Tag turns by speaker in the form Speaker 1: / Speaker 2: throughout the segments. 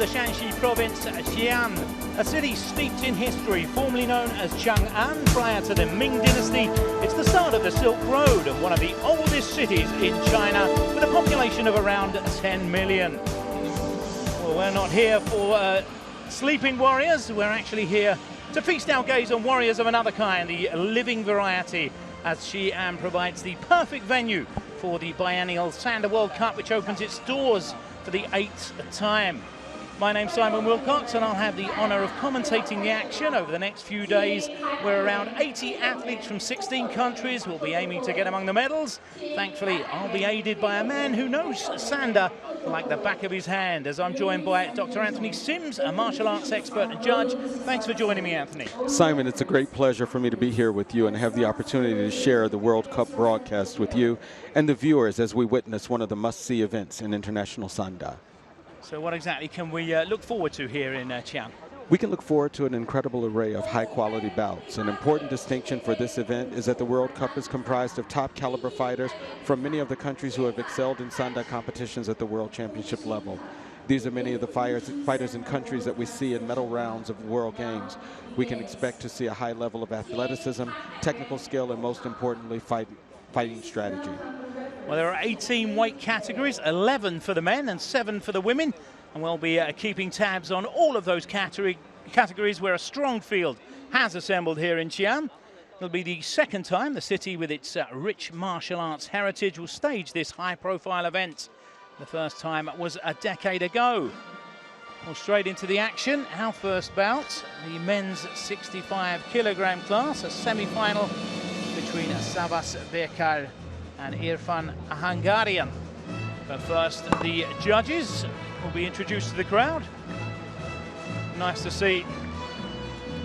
Speaker 1: the Shanxi province, Xi'an, a city steeped in history, formerly known as Chang'an prior to the Ming Dynasty. It's the start of the Silk Road and one of the oldest cities in China with a population of around 10 million. Well, we're not here for sleeping warriors, we're actually here to feast our gaze on warriors of another kind, the living variety, as Xi'an provides the perfect venue for the biennial Sanda World Cup, which opens its doors for the 8th time. My name's Simon Wilcox and I'll have the honour of commentating the action over the next few days, where around 80 athletes from 16 countries will be aiming to get among the medals. Thankfully, I'll be aided by a man who knows Sanda like the back of his hand, as I'm joined by Dr. Anthony Sims, a martial arts expert and judge. Thanks for joining me, Anthony.
Speaker 2: Simon, it's a great pleasure for me to be here with you and have the opportunity to share the World Cup broadcast with you and the viewers as we witness one of the must-see events in international Sanda.
Speaker 1: So what exactly can we look forward to here in Xi'an?
Speaker 2: We can look forward to an incredible array of high-quality bouts. An important distinction for this event is that the World Cup is comprised of top-caliber fighters from many of the countries who have excelled in Sanda competitions at the World Championship level. These are many of the fighters in countries that we see in medal rounds of World Games. We can expect to see a high level of athleticism, technical skill, and most importantly, fighting strategy.
Speaker 1: Well, there are 18 weight categories, 11 for the men and 7 for the women, and we'll be keeping tabs on all of those categories where a strong field has assembled here in Xi'an. It'll be the second time the city, with its rich martial arts heritage, will stage this high-profile event. The first time was a decade ago. Well, straight into the action, our first bout, the men's 65-kilogram class, a semi-final between Savas Bekal and Irfan Ahangarian. But first, the judges will be introduced to the crowd. Nice to see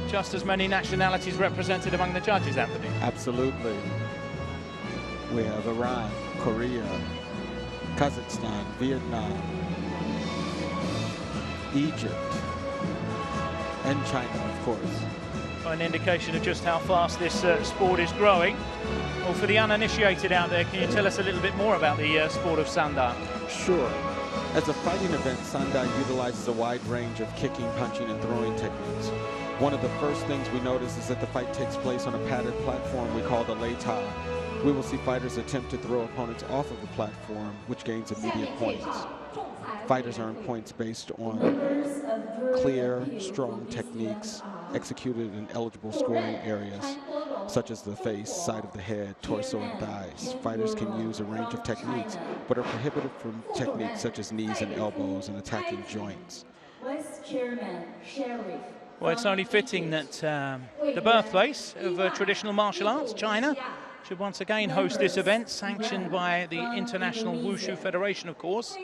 Speaker 1: just as many nationalities represented among the judges, Anthony.
Speaker 2: Absolutely. We have Iran, Korea, Kazakhstan, Vietnam, Egypt, and China, of course.
Speaker 1: An indication of just how fast this sport is growing. Well, for the uninitiated out there, can you tell us a little bit more about the sport of Sanda?
Speaker 2: Sure. As a fighting event, Sanda utilizes a wide range of kicking, punching, and throwing techniques. One of the first things we notice is that the fight takes place on a padded platform we call the leita. We will see fighters attempt to throw opponents off of the platform, which gains immediate points. Fighters earn points based on clear, strong techniques executed in eligible scoring areas, such as the face, side of the head, torso, and thighs. Fighters can use a range of techniques, but are prohibited from techniques such as knees and elbows and attacking joints.
Speaker 1: Well, it's only fitting that the birthplace of traditional martial arts, China, should once again host this event, sanctioned by the International Wushu Federation, of course,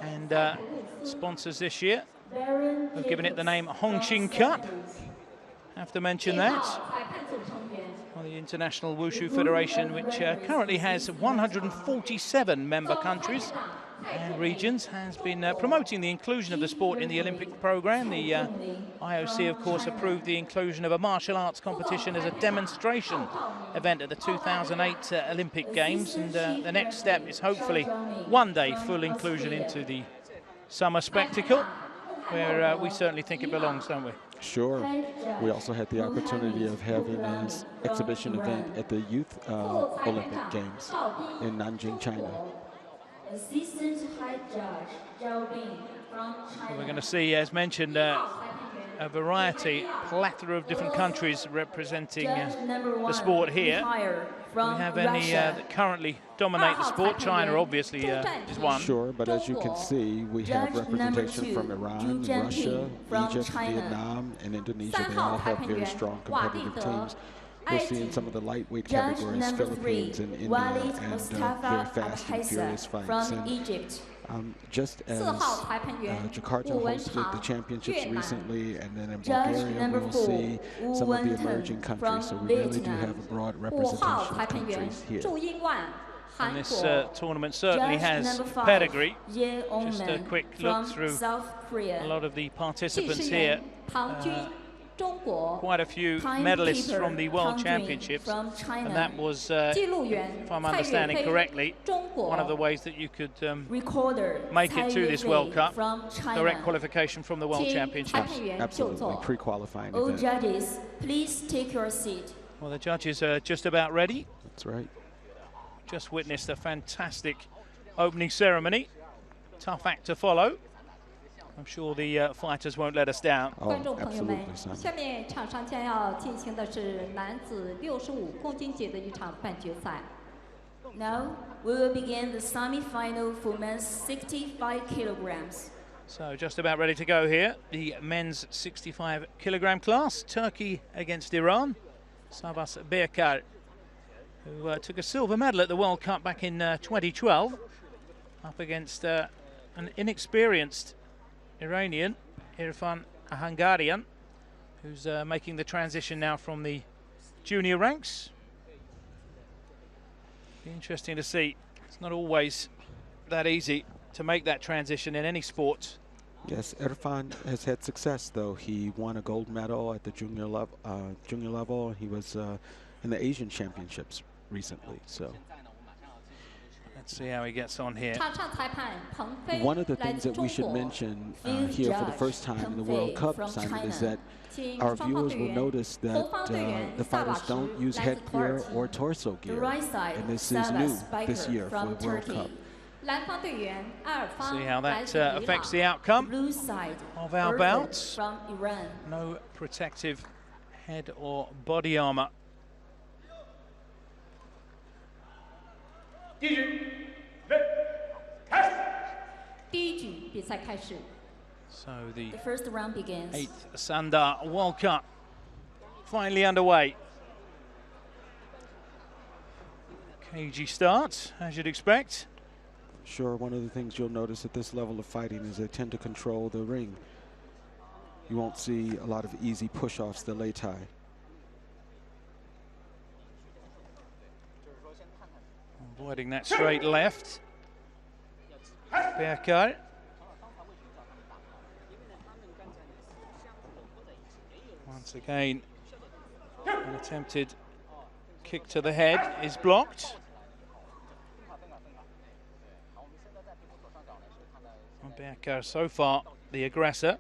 Speaker 1: and sponsors this year have given it the name Hongqing Cup. Have to mention that. Well, the International Wushu Federation, which currently has 147 member countries and regions, has been promoting the inclusion of the sport in the Olympic program. The IOC, of course, approved the inclusion of a martial arts competition as a demonstration event at the 2008 Olympic Games, and the next step is hopefully one day full inclusion into the summer spectacle, where we certainly think it belongs, don't we?
Speaker 2: Sure. We also had the opportunity of having an exhibition event at the Youth Olympic Games in Nanjing, China.
Speaker 1: We're going to see, as mentioned, a plethora of different countries representing the sport here. We have any that currently dominate the sport. China obviously is one.
Speaker 2: Sure, but as you can see, we have representation from Iran, Russia, Egypt, Vietnam, and Indonesia. They all have very strong competitive teams. We'll see in some of the lightweight categories, Philippines and India, and very fast and furious fights. And just as Jakarta hosted the championships recently, and then in Bulgaria we will see some of the emerging countries, so we really do have a broad representation of countries here.
Speaker 1: And this tournament certainly has pedigree. Just a quick look through a lot of the participants here. quite a few medalists from the World Championships, and that was, if I'm understanding correctly, one of the ways that you could make it to this World Cup, direct qualification from the World Championships.
Speaker 2: Absolutely, pre-qualifying event.
Speaker 3: All judges, please take your seat.
Speaker 1: Well, the judges are just about ready.
Speaker 2: That's right.
Speaker 1: Just witnessed a fantastic opening ceremony. Tough act to follow. I'm sure the fighters won't let us down.
Speaker 3: 观众朋友们，下面场上将要进行的是男子65公斤级的一场半决赛。Now we will begin the semi-final for men's 65 kilograms.
Speaker 1: So just about ready to go here. The men's 65 kilogram class. Turkey against Iran. Sabas Berkar, who took a silver medal at the World Cup back in 2012, up against an inexperienced Iranian, Irfan Ahangarian, who's making the transition now from the junior ranks. Be interesting to see. It's not always that easy to make that transition in any sport.
Speaker 2: Yes, Irfan has had success, though. He won a gold medal at the junior level. He was in the Asian Championships recently. So
Speaker 1: let's see how he gets on here.
Speaker 2: One of the things that we should mention here for the first time in the World Cup, Simon, is that our viewers will notice that the fighters don't use headgear or torso gear, and this is new this year for the World Cup.
Speaker 1: See how that affects the outcome of our bouts. No protective head or body armor. So the
Speaker 3: first round begins.
Speaker 1: 8th Sanda World Cup finally underway. Cagey start, as you'd expect.
Speaker 2: Sure, one of the things you'll notice at this level of fighting is they tend to control the ring. You won't see a lot of easy push-offs, the lei tai.
Speaker 1: Avoiding that straight left. Berkar. Once again, an attempted kick to the head is blocked. Berkar so far the aggressor.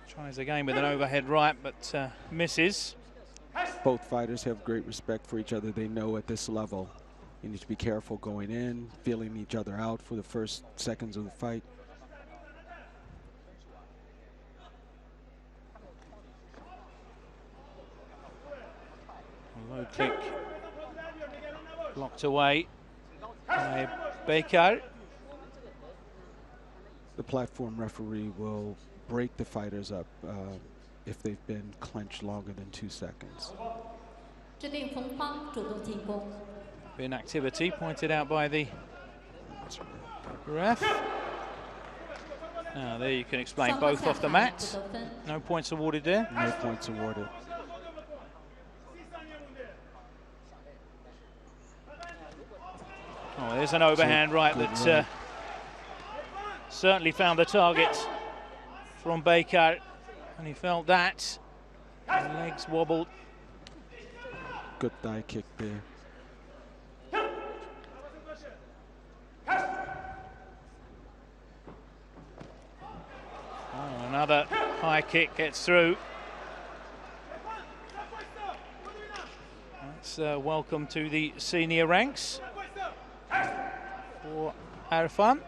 Speaker 1: Tries again with an overhead right, but misses.
Speaker 2: Both fighters have great respect for each other. They know at this level you need to be careful going in, feeling each other out for the first seconds of the fight.
Speaker 1: Low kick blocked away by Berkar.
Speaker 2: The platform referee will break the fighters up if they've been clenched longer than 2 seconds.
Speaker 1: Been activity pointed out by the ref. Now there you can explain, both off the mat. No points awarded there.
Speaker 2: No points awarded.
Speaker 1: Oh, there's an overhand right that certainly found the target from Berkar, and he felt that. The legs wobbled.
Speaker 2: Good thigh kick there.
Speaker 1: Oh, another high kick gets through. That's welcome to the senior ranks for Irfan.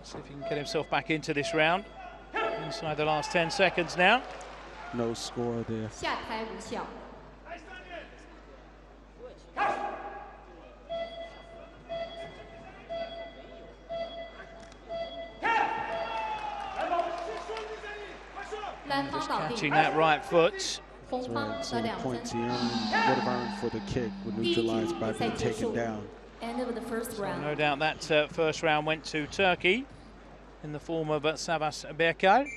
Speaker 1: See if he can get himself back into this round. Inside the last 10 seconds now.
Speaker 2: No score there.
Speaker 1: Just catching that right foot.
Speaker 2: That's right. So the points he would have earned for the kick were neutralized by being taken down.
Speaker 3: End of the first round.
Speaker 1: No doubt that first round went to Turkey in the form of Sabas Berkar.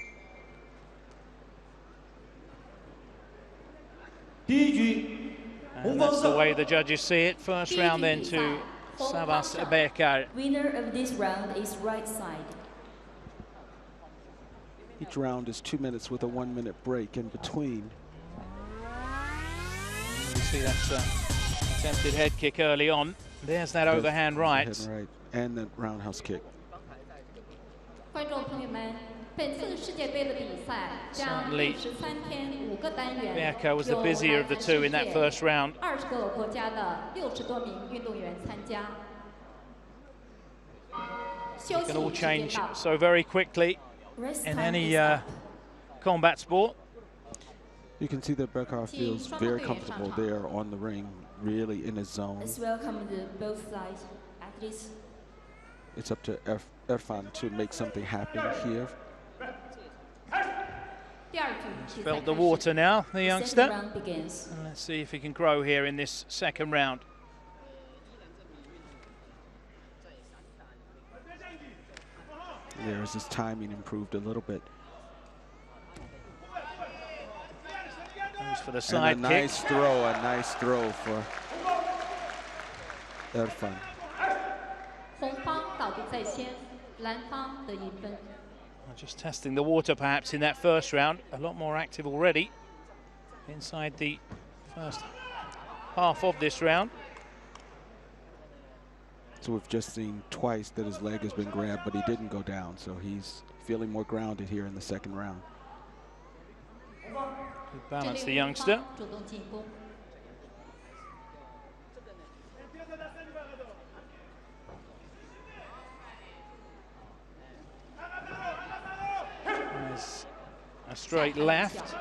Speaker 1: And that's the way the judges see it. First round then to Sabas Bekar.
Speaker 3: Winner of this round is right side.
Speaker 2: Each round is 2 minutes with a 1 minute break in between.
Speaker 1: You see that's attempted head kick early on. There's that overhand right.
Speaker 2: Right. And the roundhouse kick.
Speaker 3: 观众朋友们，本次世界杯的比赛将
Speaker 1: Certainly
Speaker 3: 13天5个单元，
Speaker 1: Becker was the busier of the two in that first round.
Speaker 3: 20个国家的60多名运动员参加。休
Speaker 1: It
Speaker 3: 息
Speaker 1: can all
Speaker 3: 时间
Speaker 1: change
Speaker 3: 到
Speaker 1: so very quickly
Speaker 3: Rest
Speaker 1: in
Speaker 3: time
Speaker 1: any
Speaker 3: is up.
Speaker 1: combat sport.
Speaker 2: You can see that Bekar feels very comfortable there on the ring, really in his zone.
Speaker 3: Let's welcome both sides athletes.
Speaker 2: It's up to Irfan to make something happen here.
Speaker 3: 第二局比赛
Speaker 1: Felt the
Speaker 3: 开始
Speaker 1: water now, the
Speaker 3: Second
Speaker 1: youngster.
Speaker 3: round begins.
Speaker 1: And let's see if he can grow here in this second round.
Speaker 2: There's his timing improved a little bit.
Speaker 1: Goes for the
Speaker 2: And
Speaker 1: side
Speaker 2: a
Speaker 1: kick.
Speaker 2: nice throw for Irfan.
Speaker 3: 红方倒地在先，蓝方得1分。
Speaker 1: Just testing the water perhaps in that first round. A lot more active already inside the first half of this round.
Speaker 2: So we've just seen twice that his leg has been grabbed, but he didn't go down. So he's feeling more grounded here in the second round.
Speaker 1: Good
Speaker 3: 这
Speaker 1: balance, the
Speaker 3: 里红
Speaker 1: youngster.
Speaker 3: 方主动进攻。
Speaker 1: There's a straight left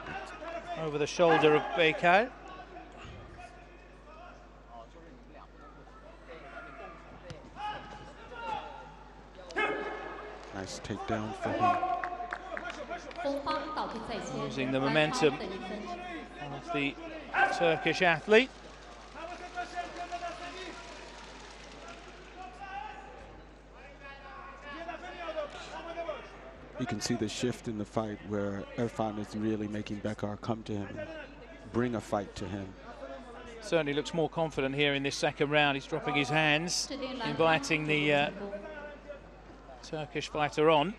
Speaker 1: over the shoulder of Bekar.
Speaker 2: Nice takedown for him.
Speaker 3: 红方倒地在先，
Speaker 1: Using the
Speaker 3: 蓝方
Speaker 1: momentum
Speaker 3: 得1分。
Speaker 1: of the Turkish athlete.
Speaker 2: You can see the shift in the fight where Irfan is really making Bekar come to him and bring a fight to him.
Speaker 1: Certainly looks more confident here in this second round. He's dropping his hands, inviting the Turkish fighter on.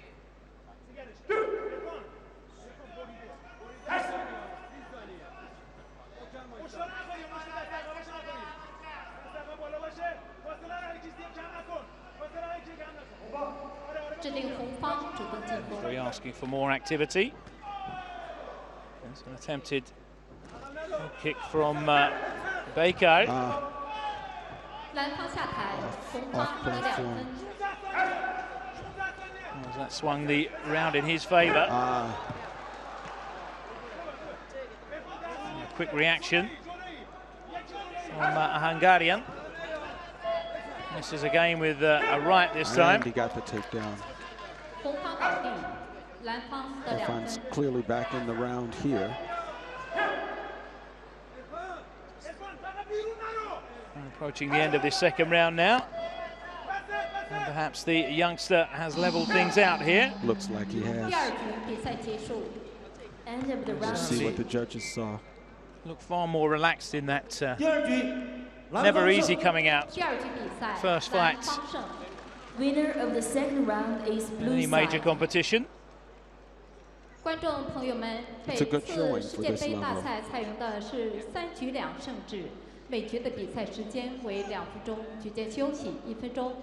Speaker 1: Very asking for more activity. There's an attempted kick from Bekar.
Speaker 3: 蓝方下台，红方
Speaker 2: Off
Speaker 3: 得2
Speaker 2: platform.
Speaker 3: 分。
Speaker 1: As that swung the round in his favour. Quick reaction from a Hungarian. Misses again with a right this time.
Speaker 2: And he got the takedown.
Speaker 3: 红方倒地，蓝方得2
Speaker 2: Irfan's
Speaker 3: 分。
Speaker 2: clearly back in the round here.
Speaker 1: Approaching the end of this second round now. And perhaps the youngster has levelled things out here.
Speaker 2: Looks like he
Speaker 3: 第
Speaker 2: has.
Speaker 3: 二局比赛结束。End of the round.
Speaker 2: Let's see what the judges saw.
Speaker 1: Look far more relaxed in that.
Speaker 4: 第二局，蓝
Speaker 1: Never
Speaker 4: 方
Speaker 1: easy
Speaker 4: 胜。
Speaker 1: coming out.
Speaker 3: 第二局比赛，
Speaker 1: First
Speaker 3: 蓝
Speaker 1: fight.
Speaker 3: 方胜。
Speaker 5: Winner of the second round is blue
Speaker 1: Any major
Speaker 5: side.
Speaker 1: competition.
Speaker 3: 观众朋友们，本
Speaker 2: It's a good
Speaker 3: 次
Speaker 2: showing
Speaker 3: 世
Speaker 2: for
Speaker 3: 界
Speaker 2: this
Speaker 3: 杯大
Speaker 2: level.
Speaker 3: 赛采用的是3局2胜制，每局的比赛时间为2分钟，局间休息1分钟。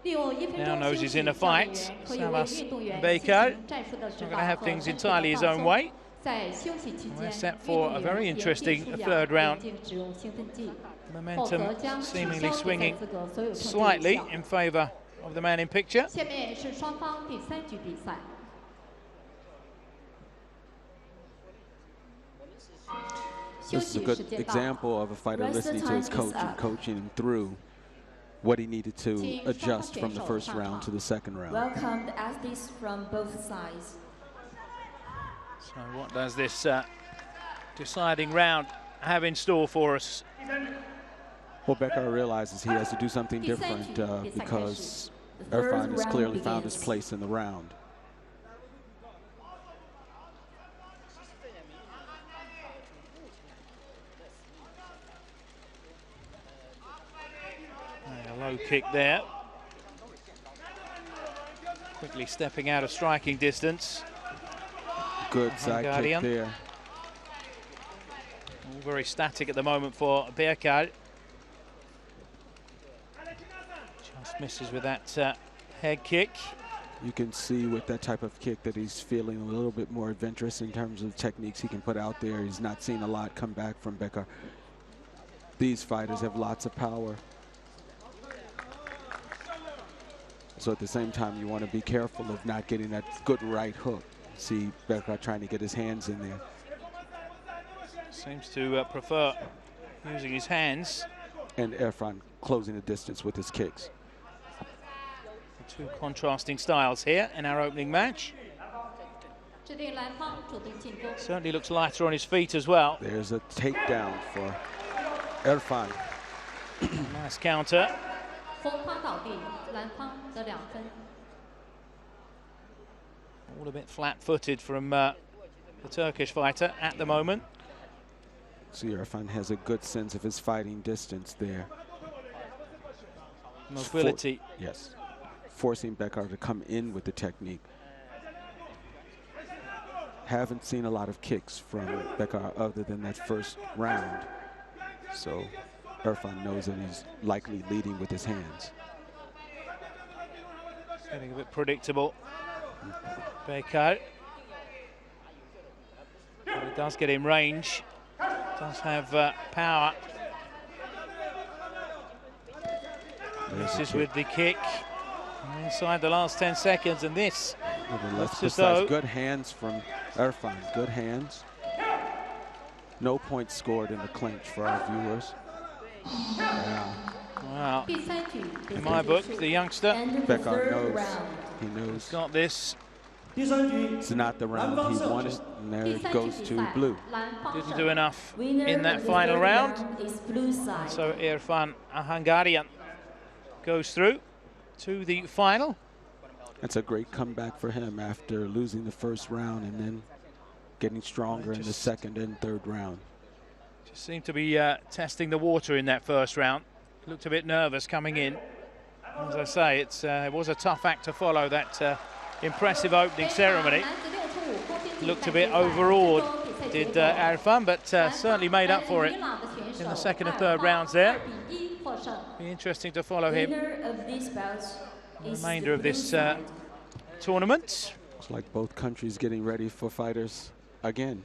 Speaker 3: 利用1分
Speaker 1: Now
Speaker 3: 钟
Speaker 1: knows
Speaker 3: 休
Speaker 1: he's
Speaker 3: 息，
Speaker 1: in a
Speaker 3: 教练
Speaker 1: fight.
Speaker 3: 员可以为
Speaker 1: Sabas
Speaker 3: 运动员
Speaker 1: Bekar
Speaker 3: 进行战术的指
Speaker 1: not
Speaker 3: 导
Speaker 1: going to have
Speaker 3: 和
Speaker 1: things
Speaker 3: 身体的
Speaker 1: entirely his
Speaker 3: 放
Speaker 1: own
Speaker 3: 松。
Speaker 1: way.
Speaker 3: 在休息期
Speaker 1: We're
Speaker 3: 间，
Speaker 1: set
Speaker 3: 运
Speaker 1: for
Speaker 3: 动
Speaker 1: a
Speaker 3: 员
Speaker 1: very
Speaker 3: 严禁
Speaker 1: interesting
Speaker 3: 出氧，
Speaker 1: third round.
Speaker 3: 严禁使用兴奋剂，否
Speaker 1: Momentum
Speaker 3: 则将取
Speaker 1: seemingly
Speaker 3: 消比赛
Speaker 1: swinging
Speaker 3: 资格所有成绩有
Speaker 1: slightly
Speaker 3: 效。
Speaker 1: in favour of the man in picture.
Speaker 3: 下面是双方第3局比赛。 休
Speaker 2: This is a
Speaker 3: 息
Speaker 2: good
Speaker 3: 时间到。
Speaker 2: example of a fighter
Speaker 5: Rest
Speaker 2: listening to
Speaker 5: time
Speaker 2: his
Speaker 5: is
Speaker 2: coach and
Speaker 5: up.
Speaker 2: coaching him through what he needed to
Speaker 3: Team
Speaker 2: adjust from the
Speaker 3: Sanda
Speaker 2: first
Speaker 3: World
Speaker 2: round to
Speaker 3: Cup.
Speaker 2: the second round.
Speaker 5: Welcome the athletes from both sides.
Speaker 1: So what does this deciding round have in store for us?
Speaker 2: Well, Bekar realizes he has to do something different because
Speaker 5: The third
Speaker 2: Irfan has
Speaker 5: round
Speaker 2: clearly found his
Speaker 5: begins.
Speaker 2: place in the round.
Speaker 1: A low kick there. Quickly stepping out of striking distance.
Speaker 2: Good side kick there.
Speaker 1: All very static at the moment for Berkal. Just misses with that head kick.
Speaker 2: You can see with that type of kick that he's feeling a little bit more adventurous in terms of techniques he can put out there. He's not seen a lot come back from Berkal. These fighters have lots of power. So at the same time, you want to be careful of not getting that good right hook. See Berkal trying to get his hands in there.
Speaker 1: Seems to prefer using his hands.
Speaker 2: And Irfan closing the distance with his kicks.
Speaker 1: Two contrasting styles here in our opening match. Certainly looks lighter on his feet as well.
Speaker 2: There's a takedown for Irfan.
Speaker 1: Nice counter. All a bit flat-footed from the Turkish fighter at the moment.
Speaker 2: See, Irfan has a good sense of his fighting distance there.
Speaker 1: Mobility.
Speaker 2: Yes. Forcing Berkal to come in with the technique. Haven't seen a lot of kicks from Berkal other than that first round. So Irfan knows that he's likely leading with his hands.
Speaker 1: Getting a bit predictable. Berkal. But it does get in range. Does have power. Misses with the kick. Inside the last 10 seconds, and this looks as though
Speaker 2: good hands from Irfan. Good hands. No points scored in the clinch for our viewers.
Speaker 1: Wow. In my book, the youngster
Speaker 2: Berkal knows. He knows.
Speaker 1: Got this.
Speaker 2: It's not the round he wanted, and there it goes to blue.
Speaker 1: Didn't do enough in that final round. So Irfan, a Hungarian, goes through to the final.
Speaker 2: That's a great comeback for him after losing the first round and then getting stronger in the second and third round.
Speaker 1: Just seemed to be testing the water in that first round. Looked a bit nervous coming in. As I say, it was a tough act to follow, that impressive opening ceremony. Looked a bit overawed, did Irfan, but certainly made up for it in the second and third rounds there. Be interesting to follow him the remainder of this tournament.
Speaker 2: It's like both countries getting ready for fighters again.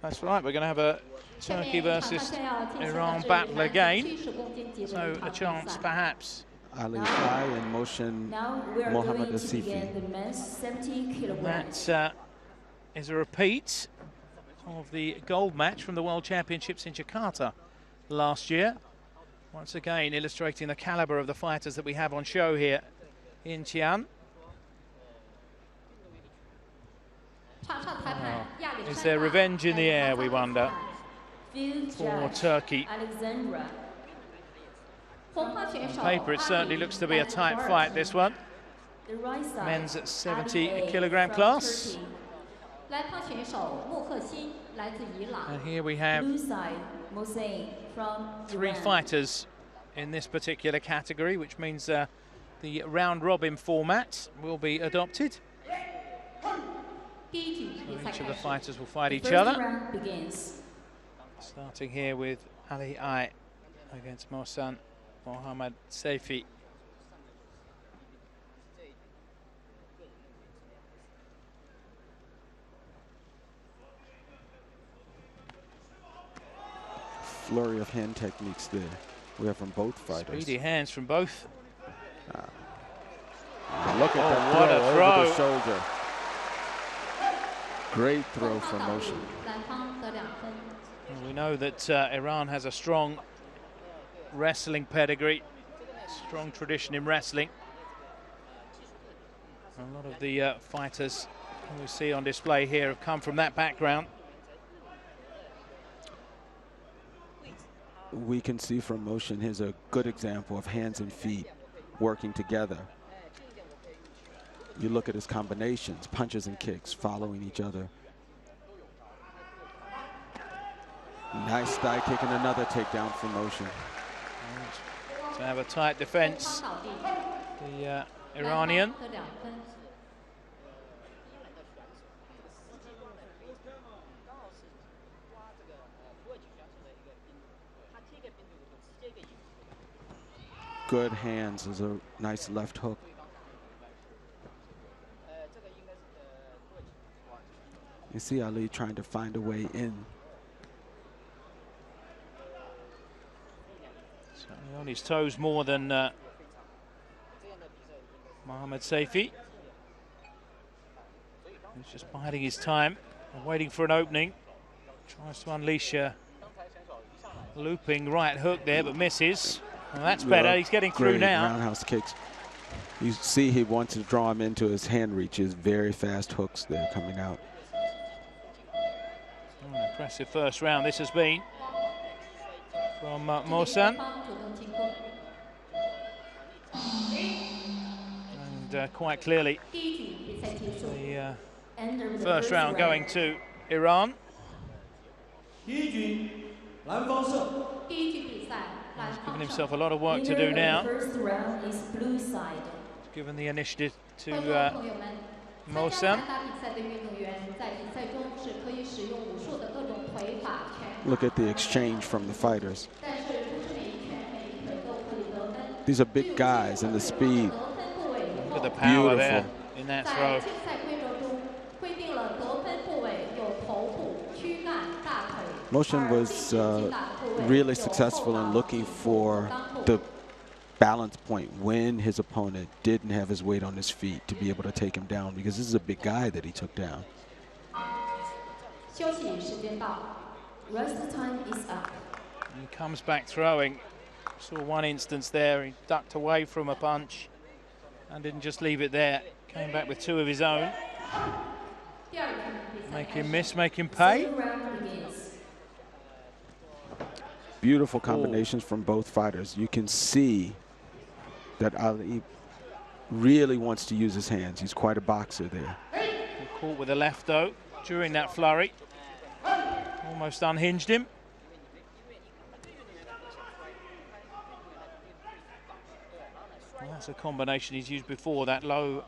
Speaker 1: That's right, we're going to have a Turkey versus Iran battle again. So a chance perhaps.
Speaker 2: Ali Fai and Motion Mohammad Asifi.
Speaker 1: That is a repeat of the gold match from the World Championships in Jakarta last year. Once again, illustrating the caliber of the fighters that we have on show here in Xi'an. Is there revenge in the air, we wonder, for Turkey? On paper, it certainly looks to be a tight fight, this one. Men's at 70-kilogram class. And here we have three fighters in this particular category, which means the round-robin format will be adopted. So each of the fighters will fight each other. Starting here with Ali Ai against Mohsen Mohammad Saifi.
Speaker 2: Flurry of hand techniques there. We have from both fighters.
Speaker 1: Speedy hands from both.
Speaker 2: Look at that
Speaker 1: what
Speaker 2: throw,
Speaker 1: a throw
Speaker 2: over the shoulder. Great throw from Motion.
Speaker 1: We know that Iran has a strong wrestling pedigree, strong tradition in wrestling. A lot of the fighters we see on display here have come from that background.
Speaker 2: We can see from Motion, here's a good example of hands and feet working together. You look at his combinations, punches and kicks following each other. Nice thigh kick and another takedown from Motion.
Speaker 1: to have a tight defense. The Iranian.
Speaker 2: Good hands, is a nice left hook. You see Ali trying to find a way in.
Speaker 1: Certainly on his toes more than Mohammed Saifi. He's just biding his time and waiting for an opening. Tries to unleash a looping right hook there, but misses. Well, that's better. He's getting through now.
Speaker 2: Roundhouse kicks. You see he wants to draw him into his hand reach. His very fast hooks there coming out.
Speaker 1: Oh, an impressive first round this has been from Mohsen. And quite clearly the first round going to Iran.
Speaker 4: He's
Speaker 1: given himself a lot of work to do now.
Speaker 5: First round is blue side.
Speaker 1: Given the initiative to Mohsen.
Speaker 2: Look at the exchange from the fighters. These are big guys and the speed.
Speaker 1: Look at the power there in that throw.
Speaker 2: Mohsen was really successful in looking for the balance point when his opponent didn't have his weight on his feet to be able to take him down, because this is a big guy that he took down.
Speaker 5: Rest time is up.
Speaker 1: He comes back throwing. Saw one instance there, he ducked away from a punch and didn't just leave it there. Came back with two of his own. Make him miss, make him pay.
Speaker 2: Beautiful combinations from both fighters. You can see that Ali really wants to use his hands. He's quite a boxer there.
Speaker 1: Caught with a left though during that flurry. Almost unhinged him. Well, that's a combination he's used before, that low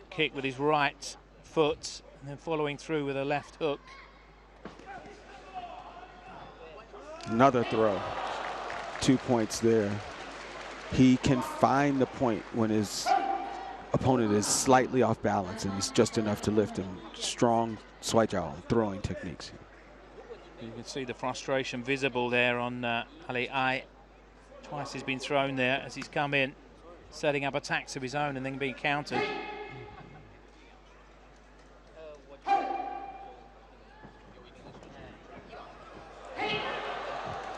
Speaker 1: kick with his right foot and then following through with a left hook.
Speaker 2: Another throw. 2 points there. He can find the point when his opponent is slightly off balance, and it's just enough to lift him. Strong swaijiao throwing techniques.
Speaker 1: You can see the frustration visible there on Ali Ai. Twice he's been thrown there as he's come in, setting up attacks of his own and then being countered.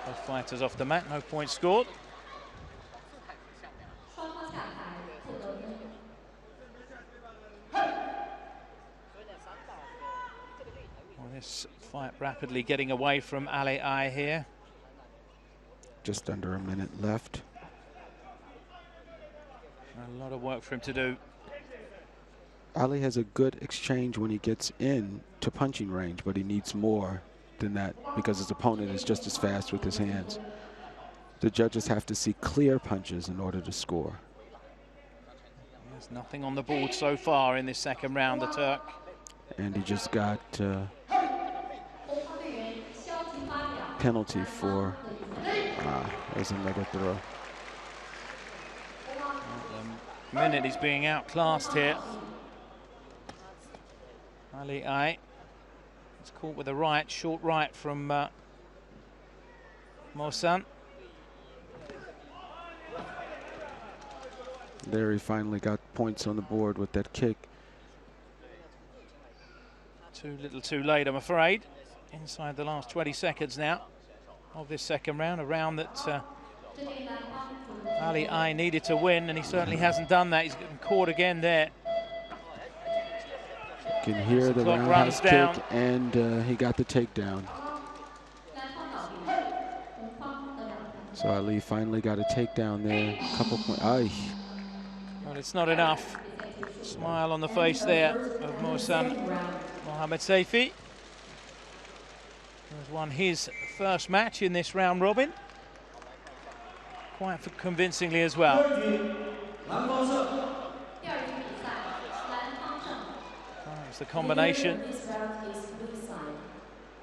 Speaker 1: Both fighters off the mat, no points scored. Well, this fight rapidly getting away from Ali Ai here.
Speaker 2: Just under a minute left.
Speaker 1: A lot of work for him to do.
Speaker 2: Ali has a good exchange when he gets in to punching range, but he needs more than that because his opponent is just as fast with his hands. The judges have to see clear punches in order to score.
Speaker 1: There's nothing on the board so far in this second round, the Turk.
Speaker 2: And he just got penalty for, there's another throw.
Speaker 1: The minute he's being outclassed here. Ali Ai. It's caught with a right, short right from Mohsen.
Speaker 2: There he finally got points on the board with that kick.
Speaker 1: Too little too late, I'm afraid. Inside the last 20 seconds now of this second round, a round that Ali Ai needed to win, and he certainly hasn't done that. He's getting caught again there.
Speaker 2: You can hear the roundhouse kick, and he got the takedown. So Ali finally got a takedown there. A couple points.
Speaker 1: Well, it's not enough. Smile on the face there of Mohsen Mohammed Saifi, who has won his first match in this round robin. quite convincingly as well. It's the combination.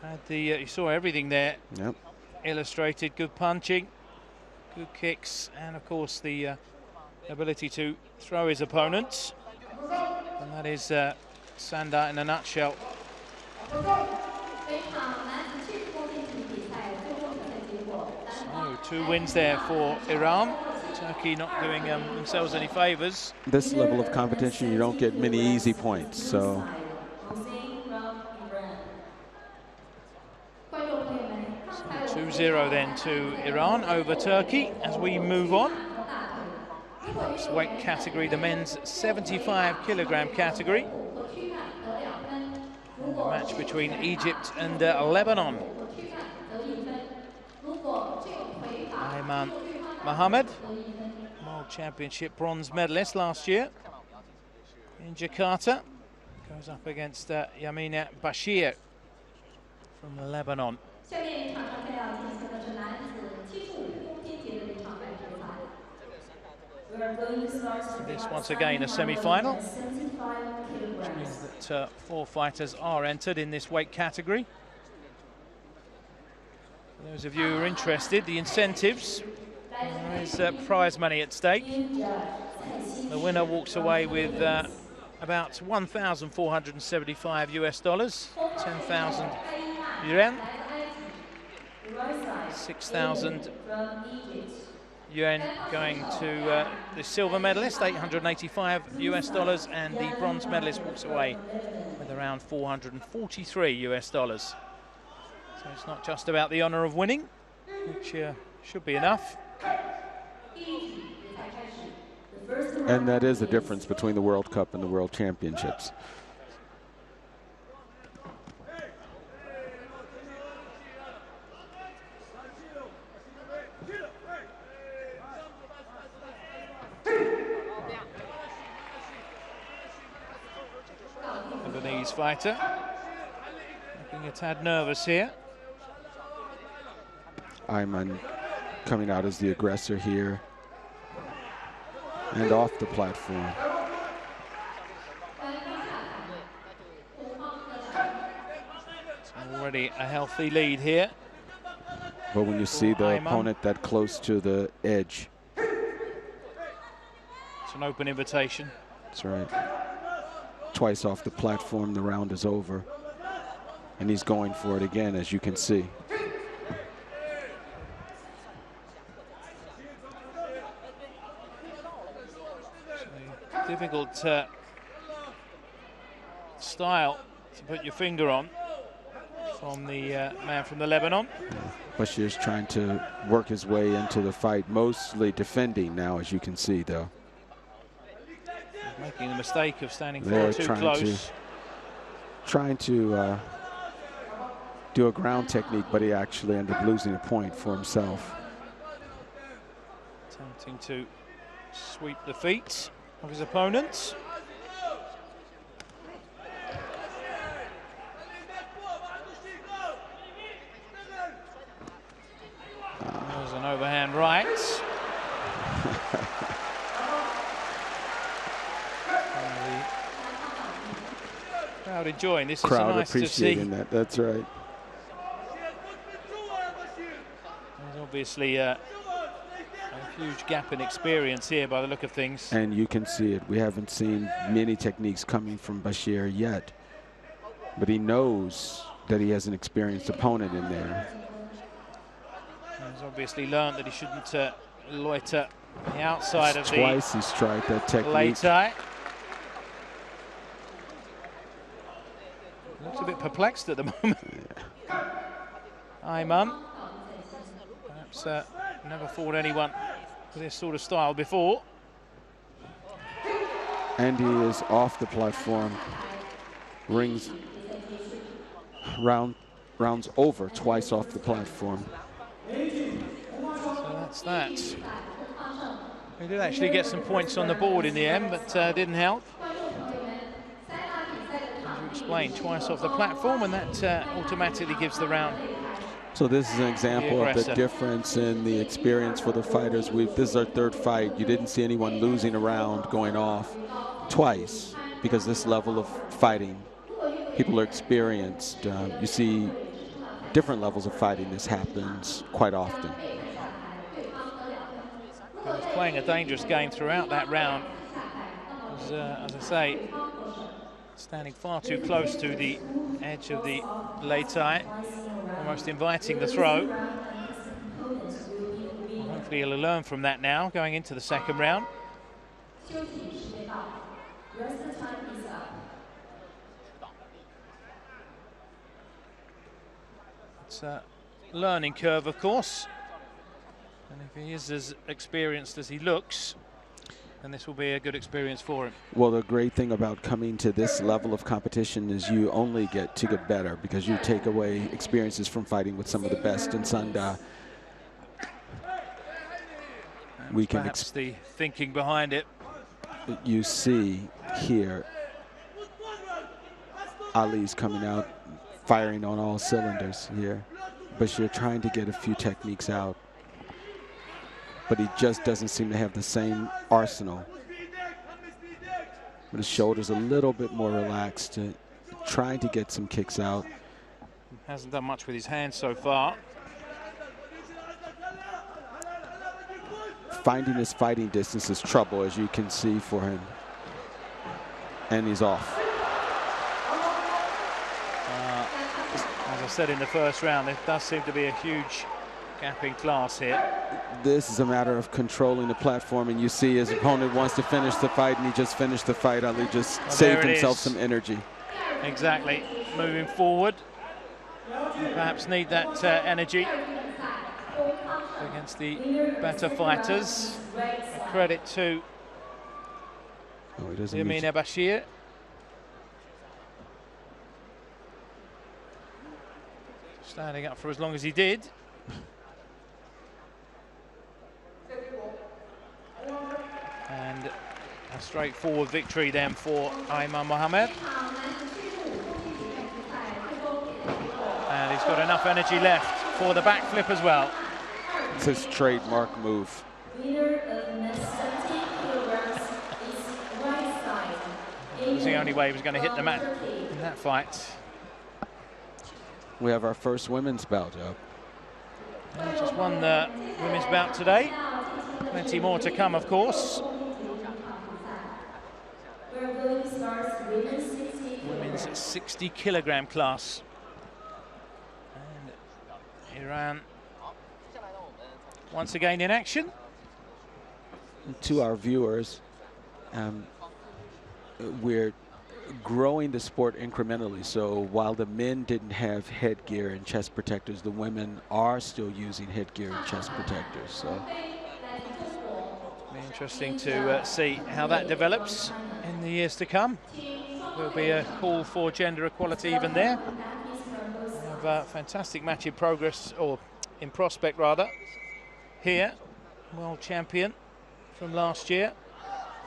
Speaker 1: Had the you saw everything there.
Speaker 2: Yep.
Speaker 1: Illustrated, good punching, good kicks, and of course the ability to throw his opponents. And that is Sanda in a nutshell. So 2 wins there for Iran. Turkey not doing themselves any favours.
Speaker 2: This level of competition, you don't get many easy points, so.
Speaker 1: 2-0 then to Iran over Turkey as we move on. Next weight category, the men's 75 kilogram category. And a match between Egypt and Lebanon. Ayman Mohammed, World Championship bronze medalist last year in Jakarta, goes up against Yamina Bashir from Lebanon. This once again a semi-final, which means that 4 fighters are entered in this weight category. For those of you who are interested, the incentives, there is prize money at stake. The winner walks away with about 1,475 US dollars, 10,000 yuan, 6,000 yuan going to the silver medalist, 885 US dollars, and the bronze medalist walks away with around 443 US dollars. So it's not just about the honor of winning, which should be enough.
Speaker 2: And that is the difference between the World Cup and the World Championships.
Speaker 1: Lebanese fighter looking a tad nervous here.
Speaker 2: Ayman coming out as the aggressor here and off the platform.
Speaker 1: It's already a healthy lead here.
Speaker 2: But when you see the
Speaker 1: Ayman
Speaker 2: opponent that close to the edge.
Speaker 1: It's an open invitation.
Speaker 2: That's right. Twice off the platform, the round is over. And he's going for it again, as you can see.
Speaker 1: Difficult style to put your finger on from the man from the Lebanon.
Speaker 2: Bashir's trying to work his way into the fight, mostly defending now, as you can see, though.
Speaker 1: He's making the mistake of standing far too close.
Speaker 2: Trying to do a ground technique, but he actually ended up losing a point for himself.
Speaker 1: Attempting to sweep the feet of his opponents. There's an overhand right. Crowd enjoying this.
Speaker 2: Crowd
Speaker 1: is nice
Speaker 2: appreciating
Speaker 1: to see.
Speaker 2: That. That's right.
Speaker 1: There's obviously a huge gap in experience here by the look of things.
Speaker 2: And you can see it. We haven't seen many techniques coming from Bashir yet. But he knows that he has an experienced opponent in there.
Speaker 1: He's obviously learned that he shouldn't loiter the outside of
Speaker 2: Twice he's tried that technique.
Speaker 1: lay tie. Looks a bit perplexed at the moment. Ayman. Perhaps never fought anyone with this sort of style before.
Speaker 2: And he is off the platform. Rounds over twice off the platform.
Speaker 1: So that's that. We did actually get some points on the board in the end, but didn't help. As you explained, twice off the platform, and that automatically gives the round
Speaker 2: So this is an example of the difference in the experience for the fighters. This is our third fight. You didn't see anyone losing a round going off twice because this level of fighting, people are experienced. You see different levels of fighting. This happens quite often.
Speaker 1: He was playing a dangerous game throughout that round. Was, as I say, standing far too close to the edge of the Leitai, almost inviting the throw. Hopefully he'll learn from that now, going into the second round. It's a learning curve, of course. And if he is as experienced as he looks, then this will be a good experience for him.
Speaker 2: Well, the great thing about coming to this level of competition is you only get to get better because you take away experiences from fighting with some of the best in Sanda. We can
Speaker 1: perhaps the thinking behind it.
Speaker 2: You see here, Ali's coming out, firing on all cylinders here. Bashir trying to get a few techniques out, but he just doesn't seem to have the same arsenal. But his shoulder's a little bit more relaxed, trying to get some kicks out.
Speaker 1: Hasn't done much with his hands so far.
Speaker 2: Finding his fighting distance is trouble, as you can see for him. And he's off.
Speaker 1: As I said in the first round, there does seem to be a huge gap in class here.
Speaker 2: This is a matter of controlling the platform, and you see his opponent wants to finish the fight, and he just finished the fight. Ali just saved himself some energy.
Speaker 1: Exactly. Moving forward. You perhaps need that energy against the better fighters. A credit to Yamina Bashir. Standing up for as long as he did. And a straightforward victory then for Ayman Mohammed. And he's got enough energy left for the backflip as well.
Speaker 2: It's his trademark move.
Speaker 3: It
Speaker 1: was the only way he was going to hit the mat in that fight.
Speaker 2: We have our first women's bout up.
Speaker 1: Just won the women's bout today. Plenty more to come, of course. Women's 60-kilogram class. And Iran once again in action.
Speaker 2: To our viewers, we're growing the sport incrementally. So while the men didn't have headgear and chest protectors, the women are still using headgear and chest protectors. So
Speaker 1: be interesting to see how that develops in the years to come. There'll be a call for gender equality even there. We have a fantastic match in progress, or in prospect rather, here. World champion from last year,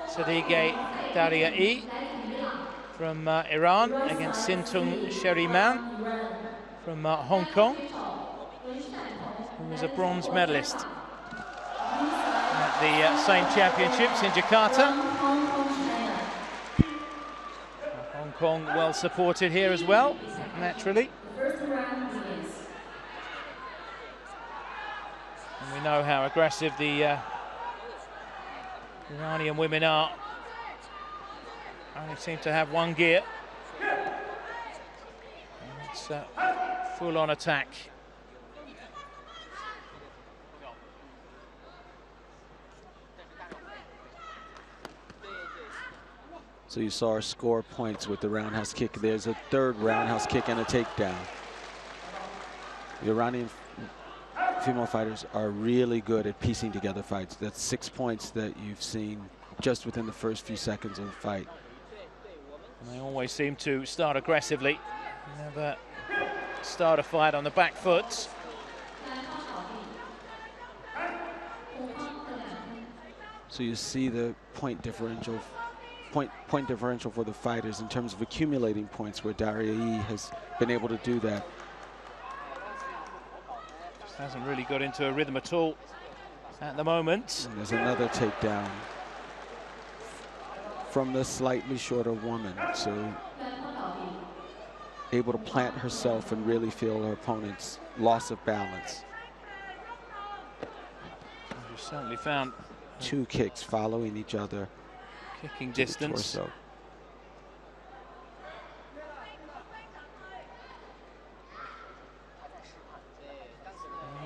Speaker 1: Sadige Daria from Iran against Sintung Sheriman from Hong Kong, who was a bronze medalist at the same championships in Jakarta. Hong Kong well supported here as well, naturally. And we know how aggressive the Iranian women are. Only seem to have one gear. And it's a full-on attack.
Speaker 2: So you saw our score points with the roundhouse kick. There's a third roundhouse kick and a takedown. The Iranian female fighters are really good at piecing together fights. That's 6 points that you've seen just within the first few seconds of the fight.
Speaker 1: And they always seem to start aggressively. Never start a fight on the back foot.
Speaker 2: So you see the point differential for the fighters in terms of accumulating points, where Daria has been able to do that.
Speaker 1: Hasn't really got into a rhythm at all at the moment.
Speaker 2: And there's another takedown from the slightly shorter woman, so able to plant herself and really feel her opponent's loss of balance.
Speaker 1: You certainly found
Speaker 2: two kicks following each other.
Speaker 1: Kicking distance.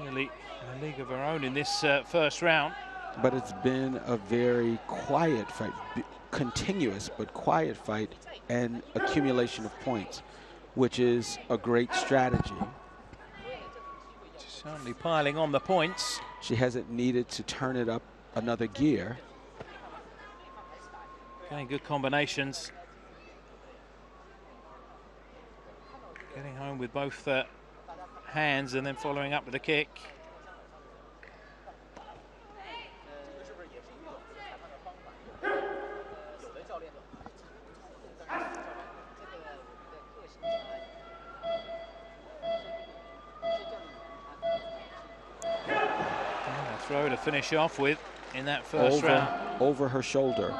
Speaker 1: Nearly in a league of her own in this first round.
Speaker 2: But it's been a very quiet fight, continuous but quiet fight, and accumulation of points, which is a great strategy.
Speaker 1: She's certainly piling on the points.
Speaker 2: She hasn't needed to turn it up another gear.
Speaker 1: Getting good combinations. Getting home with both hands and then following up with a kick. Throw to finish off with in that first round.
Speaker 2: Over her shoulder.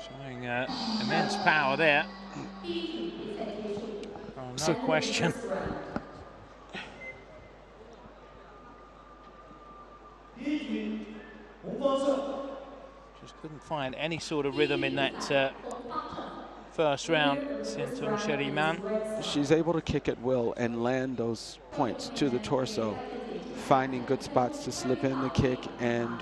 Speaker 1: Showing immense power there. Oh, no question. Just couldn't find any sort of rhythm in that first round. Sintung Sheriman.
Speaker 2: She's able to kick at will and land those points to the torso, finding good spots to slip in the kick. And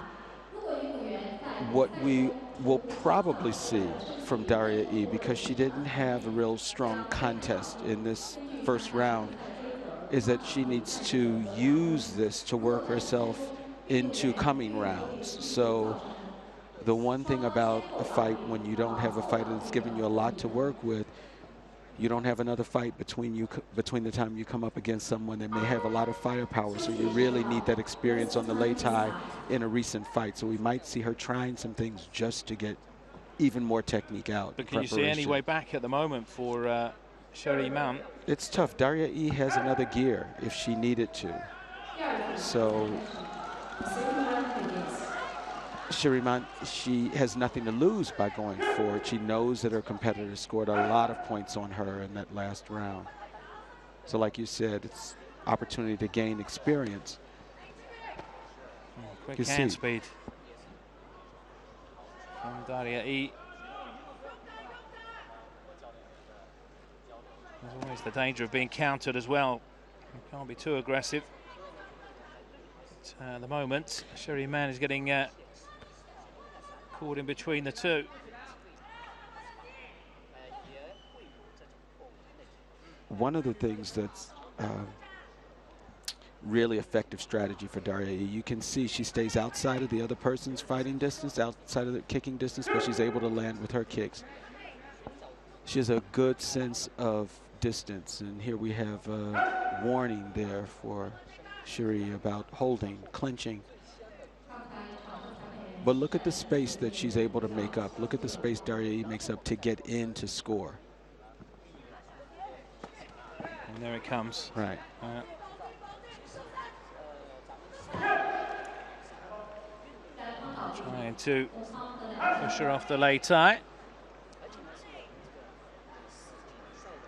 Speaker 2: what we will probably see from Daria E, because she didn't have a real strong contest in this first round, is that she needs to use this to work herself into coming rounds. So the one thing about a fight when you don't have a fighter that's giving you a lot to work with, you don't have another fight between the time you come up against someone that may have a lot of firepower. So you really need that experience on the lei tai in a recent fight. So we might see her trying some things just to get even more technique out.
Speaker 1: But can you see any way back at the moment for Sheriman?
Speaker 2: It's tough. Daria E has another gear if she needed to. So Sheriman, she has nothing to lose by going forward. She knows that her competitor scored a lot of points on her in that last round. So like you said, it's opportunity to gain experience.
Speaker 1: Oh, quick hand speed from Daria E. There's always the danger of being countered as well. You can't be too aggressive. But, at the moment, Sheriman is getting caught in between the two.
Speaker 2: One of the things that's really effective strategy for Daria E, you can see she stays outside of the other person's fighting distance, outside of the kicking distance, but she's able to land with her kicks. She has a good sense of distance, and here we have a warning there for Sheri about holding, clinching. But look at the space that she's able to make up. Look at the space Daria E makes up to get in to score.
Speaker 1: And there it comes.
Speaker 2: Right.
Speaker 1: Trying to push her off the lei tai.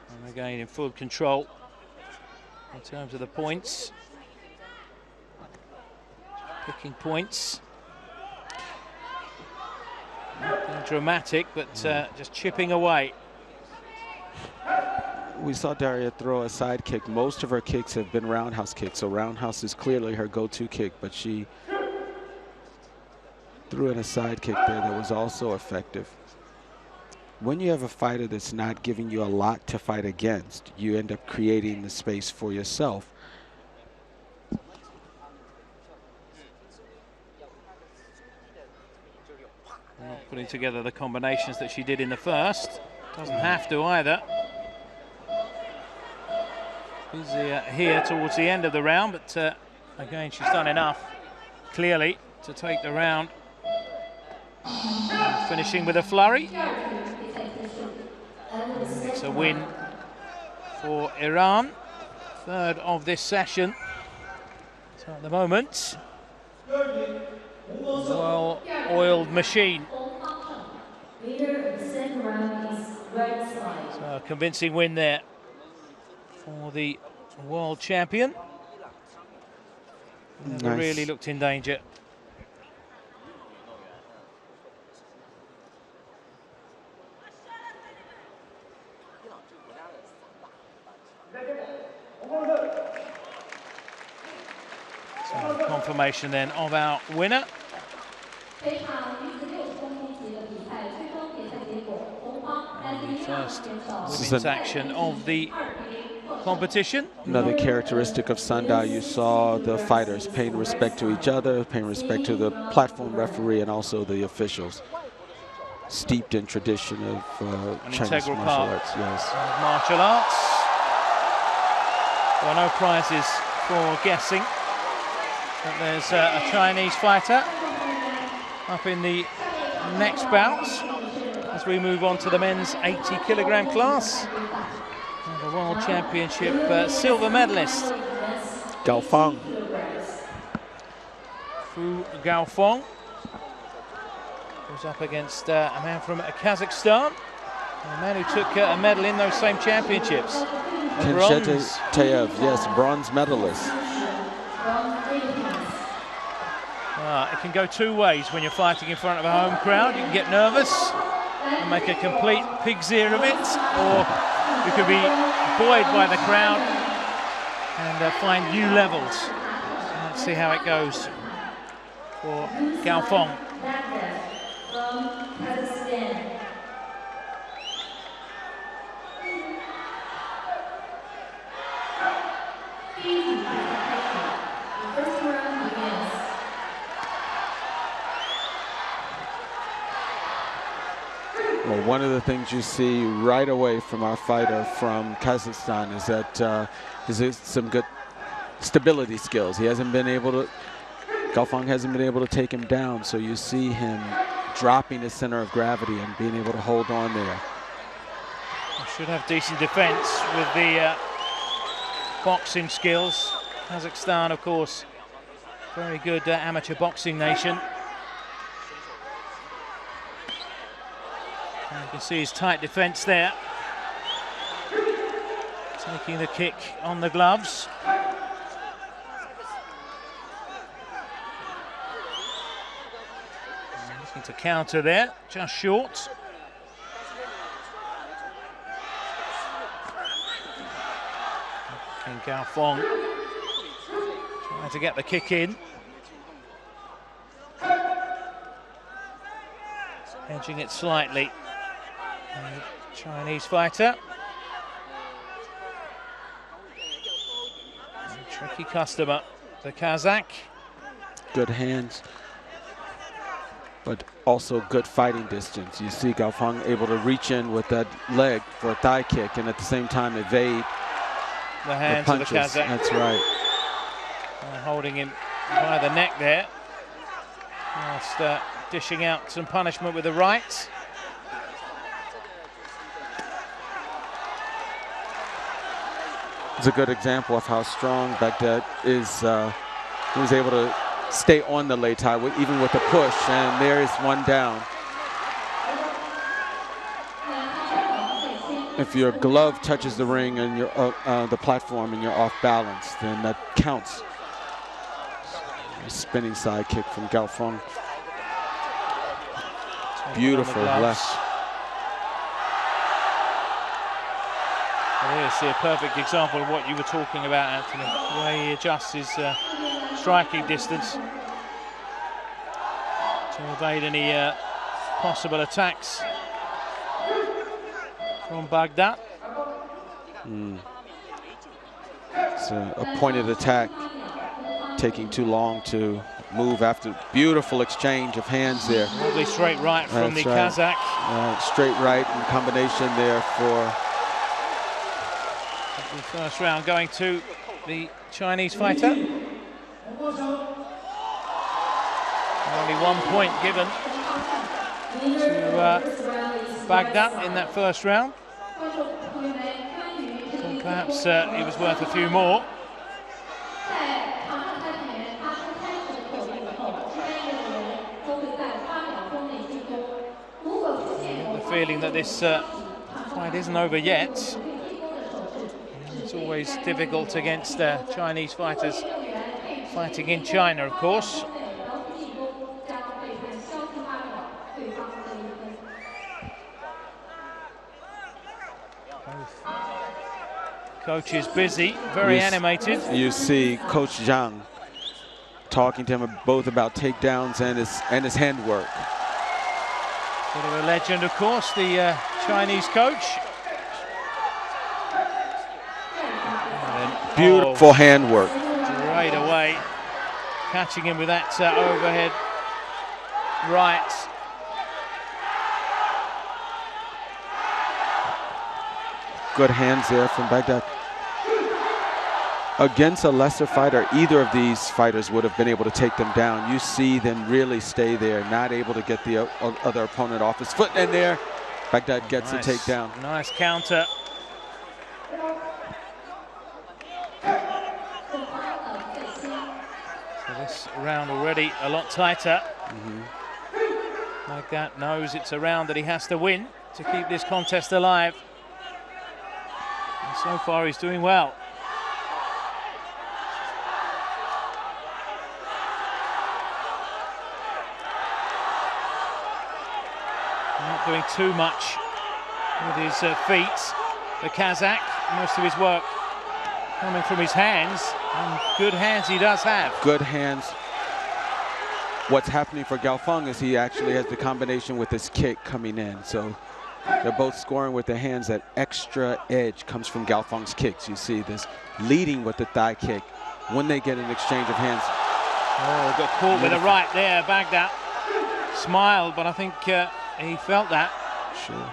Speaker 1: And again in full control in terms of the points. Picking points. Nothing dramatic, but just chipping away.
Speaker 2: We saw Daria throw a side kick. Most of her kicks have been roundhouse kicks, so roundhouse is clearly her go-to kick, but she threw in a side kick there that was also effective. When you have a fighter that's not giving you a lot to fight against, you end up creating the space for yourself.
Speaker 1: Not putting together the combinations that she did in the first. Doesn't have to either. Busy here towards the end of the round, but again, she's done enough, clearly, to take the round. And finishing with a flurry. It's a win for Iran. third of this session. So at the moment, well-oiled machine. So a convincing win there for the world champion. Never really looked in danger. So confirmation then of our winner. And the first women's action of the competition.
Speaker 2: Another characteristic of Sanda, you saw the fighters paying respect to each other, paying respect to the platform referee and also the officials. Steeped in tradition of Chinese martial arts. Yes.
Speaker 1: Martial arts. There are no prizes for guessing. But there's a Chinese fighter up in the next bout as we move on to the men's 80-kilogram class. And the World Championship silver medalist
Speaker 2: Gao Feng.
Speaker 1: Fu Gaofeng goes up against a man from Kazakhstan, a man who took a medal in those same championships.
Speaker 2: Yes, bronze medalist.
Speaker 1: It can go two ways when you're fighting in front of a home crowd. You can get nervous and make a complete pig's ear of it, or you could be buoyed by the crowd and find new levels. So let's see how it goes for Gaofeng.
Speaker 2: Well, one of the things you see right away from our fighter from Kazakhstan is that is some good stability skills. He hasn't been able to, Gaofeng hasn't been able to take him down, so you see him dropping his center of gravity and being able to hold on there.
Speaker 1: Should have decent defense with the boxing skills. Kazakhstan, of course, very good amateur boxing nation. And you can see his tight defense there. Taking the kick on the gloves. And looking to counter there, just short. And Gaofeng trying to get the kick in. Edging it slightly. The Chinese fighter. A tricky customer, the Kazakh.
Speaker 2: Good hands, but also good fighting distance. You see Gaofeng able to reach in with that leg for a thigh kick and at the same time evade
Speaker 1: the hands
Speaker 2: the
Speaker 1: of the Kazakh.
Speaker 2: That's right.
Speaker 1: Holding him by the neck there. Whilst dishing out some punishment with the right.
Speaker 2: It's a good example of how strong Baghdad is. He was able to stay on the lei tai even with the push, and there is one down. If your glove touches the ring and you're the platform and you're off balance, then that counts. A spinning side kick from Gaofeng. Beautiful left.
Speaker 1: Well, here's a perfect example of what you were talking about, Anthony. The way he adjusts his striking distance to evade any possible attacks from Baghdad.
Speaker 2: It's a pointed attack, taking too long to move after. Beautiful exchange of hands there.
Speaker 1: Lovely straight right from the Kazakh.
Speaker 2: Straight right in combination there for
Speaker 1: the first round going to the Chinese fighter. Only 1 point given to Baghdad in that first round. Perhaps he was worth a few more. The feeling that this fight isn't over yet. It's always difficult against Chinese fighters fighting in China, of course. Coach is busy, very animated.
Speaker 2: You see Coach Zhang talking to him both about takedowns and his handwork.
Speaker 1: Sort of a legend, of course, the Chinese coach.
Speaker 2: Beautiful handwork.
Speaker 1: Right away, catching him with that overhead right.
Speaker 2: Good hands there from Baghdad. Against a lesser fighter, either of these fighters would have been able to take them down. You see them really stay there, not able to get the other opponent off his foot. And there, Baghdad gets a takedown.
Speaker 1: Nice counter. So this round already a lot tighter. Baghdad knows it's a round that he has to win to keep this contest alive. And so far he's doing well. Not doing too much with his feet. The Kazakh, most of his work coming from his hands, and good hands he does have.
Speaker 2: Good hands. What's happening for Gaofeng is he actually has the combination with his kick coming in. So they're both scoring with their hands. That extra edge comes from Gaofeng's kicks. You see this leading with the thigh kick when they get an exchange of hands.
Speaker 1: Oh, got caught with a right there. Baghdad smiled, but I think he felt that.
Speaker 2: Sure.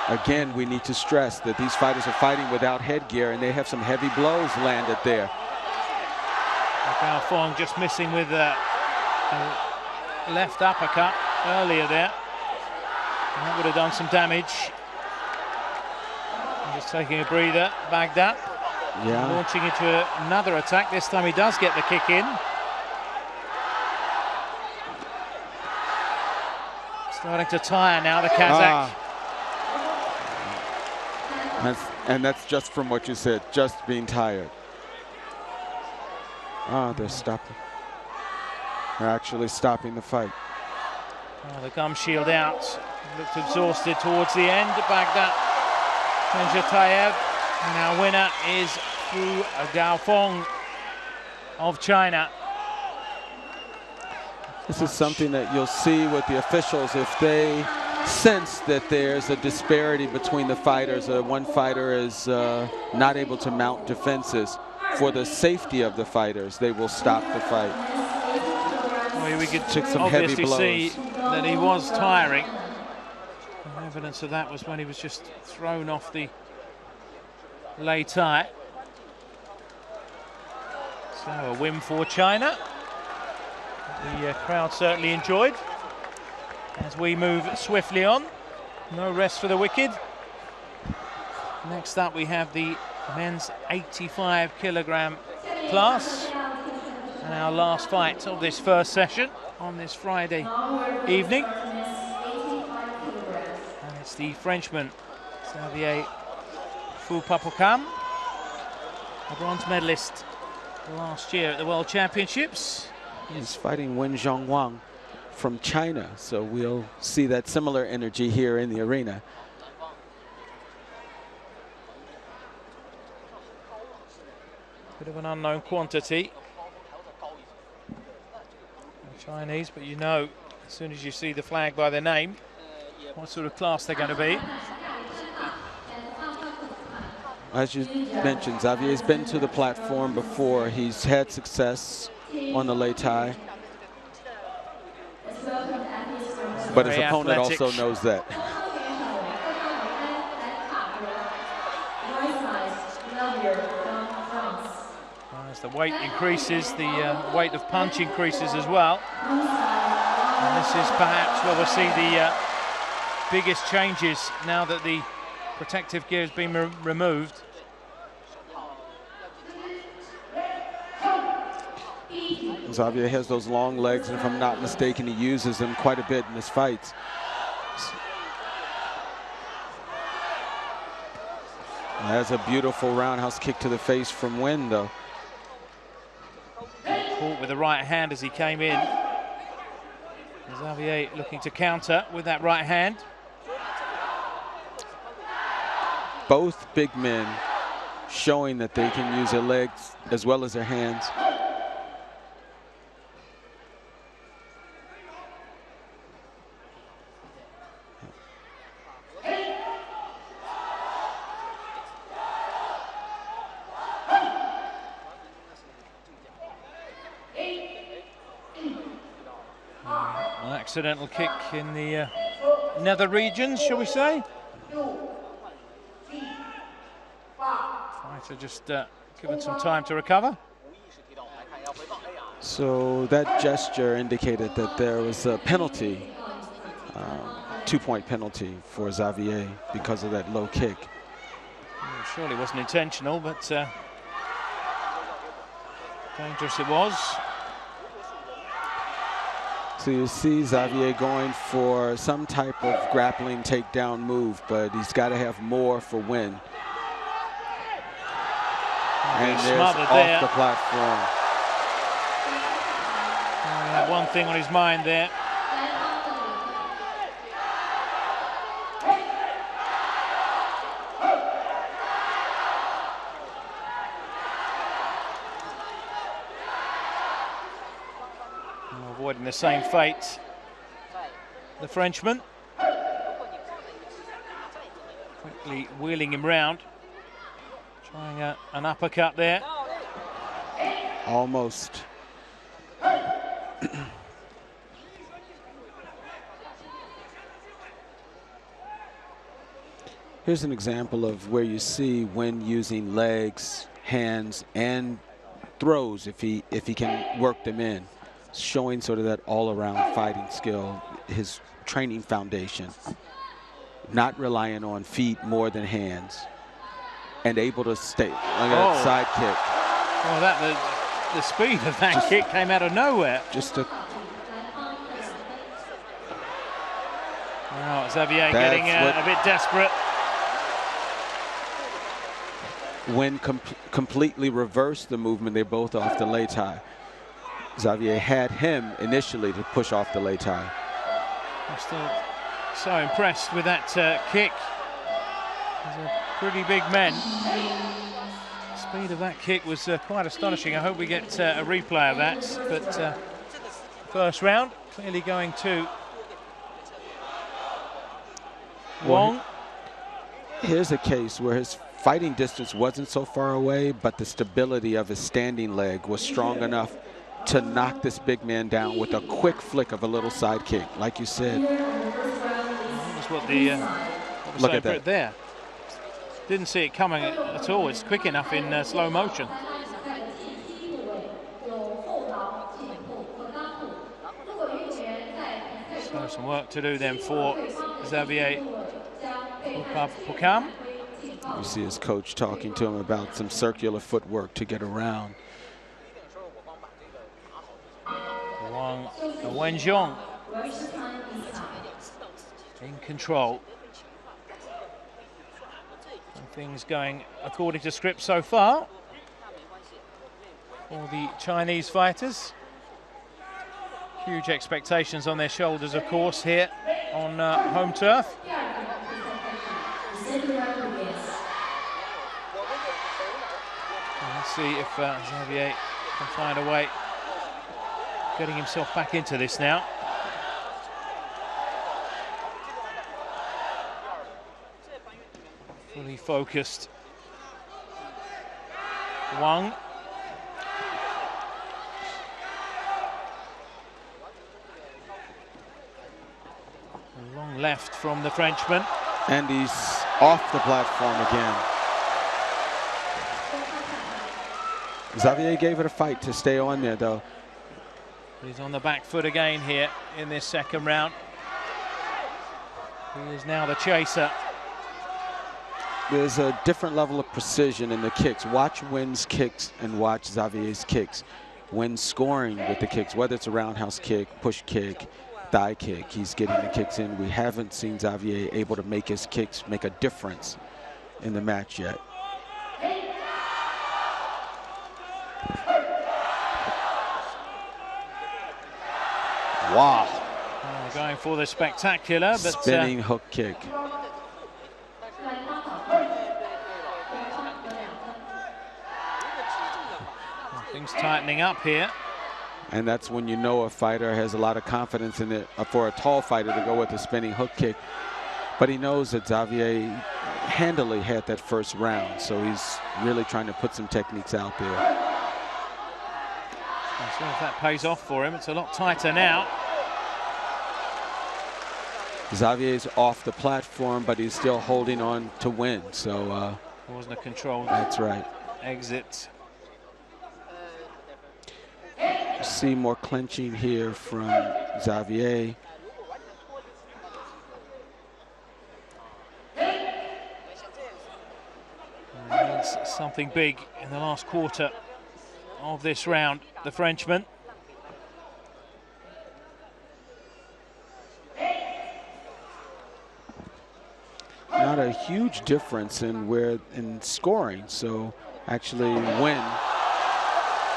Speaker 2: Again, we need to stress that these fighters are fighting without headgear, and they have some heavy blows landed there.
Speaker 1: Gaofeng just missing with a left uppercut earlier there. And that would have done some damage. And just taking a breather, Baghdad.
Speaker 2: Yeah.
Speaker 1: Launching into another attack. This time he does get the kick in. Starting to tire now, the Kazakh.
Speaker 2: And that's just from what you said, just being tired. They're stopping. They're actually stopping the fight.
Speaker 1: Oh, the gum shield out. Looked exhausted towards the end. Baghdad Tayev. And our winner is Fu Gaofeng of China.
Speaker 2: This is something that you'll see with the officials if they sense that there's a disparity between the fighters. One fighter is not able to mount defenses. For the safety of the fighters, they will stop the fight.
Speaker 1: Well, we could
Speaker 2: obviously
Speaker 1: see that he was tiring. And evidence of that was when he was just thrown off the lei tai. So a win for China. The crowd certainly enjoyed. As we move swiftly on, no rest for the wicked. Next up we have the men's 85 kilogram class, and our last fight of this first session on this Friday evening. And it's the Frenchman Xavier Fupapokam, a bronze medalist last year at the World Championships.
Speaker 2: He's fighting Wen Zhongwang from China, so we'll see that similar energy here in the arena.
Speaker 1: Bit of an unknown quantity, Chinese, but you know as soon as you see the flag by their name what sort of class they're going to be.
Speaker 2: As you mentioned, Xavier's been to the platform before. He's had success on the lei tai, but his opponent also knows that.
Speaker 1: As the weight increases, the weight of punch increases as well. And this is perhaps where we'll see the biggest changes now that the protective gear has been removed.
Speaker 2: Xavier has those long legs, and if I'm not mistaken, he uses them quite a bit in his fights. That's a beautiful roundhouse kick to the face from Nguyen, though.
Speaker 1: Caught with the right hand as he came in. Xavier looking to counter with that right hand.
Speaker 2: Both big men showing that they can use their legs as well as their hands.
Speaker 1: Accidental kick in the nether regions, shall we say? Fighter just given some time to recover.
Speaker 2: So that gesture indicated that there was a penalty, 2-point penalty for Xavier because of that low kick.
Speaker 1: Surely wasn't intentional, but dangerous it was.
Speaker 2: So you see Xavier going for some type of grappling takedown move, but he's got to have more for Nguyen. And there's off the platform.
Speaker 1: He had one thing on his mind there. Avoiding the same fate, the Frenchman. Quickly wheeling him round. Trying an uppercut there.
Speaker 2: Almost. Here's an example of where you see when using legs, hands, and throws if he can work them in. Showing sort of that all-around fighting skill, his training foundation. Not relying on feet more than hands. And able to stay. Look at that side kick.
Speaker 1: Oh, the speed of that kick came out of nowhere.
Speaker 2: Just a...
Speaker 1: Well, Xavier getting a bit desperate.
Speaker 2: When completely reversed the movement, they're both off the lei tai. Xavier had him initially to push off the lei tai.
Speaker 1: I'm still so impressed with that kick. He's a pretty big man. The speed of that kick was quite astonishing. I hope we get a replay of that. But first round clearly going to Wong.
Speaker 2: Here's a case where his fighting distance wasn't so far away, but the stability of his standing leg was strong enough to knock this big man down with a quick flick of a little side kick, like you said.
Speaker 1: That's what the
Speaker 2: look at that
Speaker 1: there. Didn't see it coming at all. It's quick enough in slow motion. So some work to do then for Xavier Pukam.
Speaker 2: You see his coach talking to him about some circular footwork to get around.
Speaker 1: Wenjiong in control. And things going according to script so far for the Chinese fighters. Huge expectations on their shoulders, of course, here on home turf. Let's see if Xavier can find a way getting himself back into this now. Fully focused. Wang. A long left from the Frenchman.
Speaker 2: And he's off the platform again. Xavier gave it a fight to stay on there, though.
Speaker 1: He's on the back foot again here in this second round. He is now the chaser.
Speaker 2: There's a different level of precision in the kicks. Watch Nguyen's kicks and watch Xavier's kicks. When scoring with the kicks, whether it's a roundhouse kick, push kick, thigh kick, he's getting the kicks in. We haven't seen Xavier able to make his kicks make a difference in the match yet. Wow.
Speaker 1: Going for the spectacular, but
Speaker 2: spinning hook kick.
Speaker 1: Things tightening up here.
Speaker 2: And that's when you know a fighter has a lot of confidence in it, for a tall fighter to go with a spinning hook kick. But he knows that Xavier handily had that first round, so he's really trying to put some techniques out there.
Speaker 1: I'll see if that pays off for him. It's a lot tighter now.
Speaker 2: Xavier's off the platform, but he's still holding on to win. So
Speaker 1: it wasn't a controlled exit.
Speaker 2: See more clenching here from Xavier.
Speaker 1: Needs something big in the last quarter of this round, the Frenchman.
Speaker 2: Not a huge difference in scoring, so actually Nguyen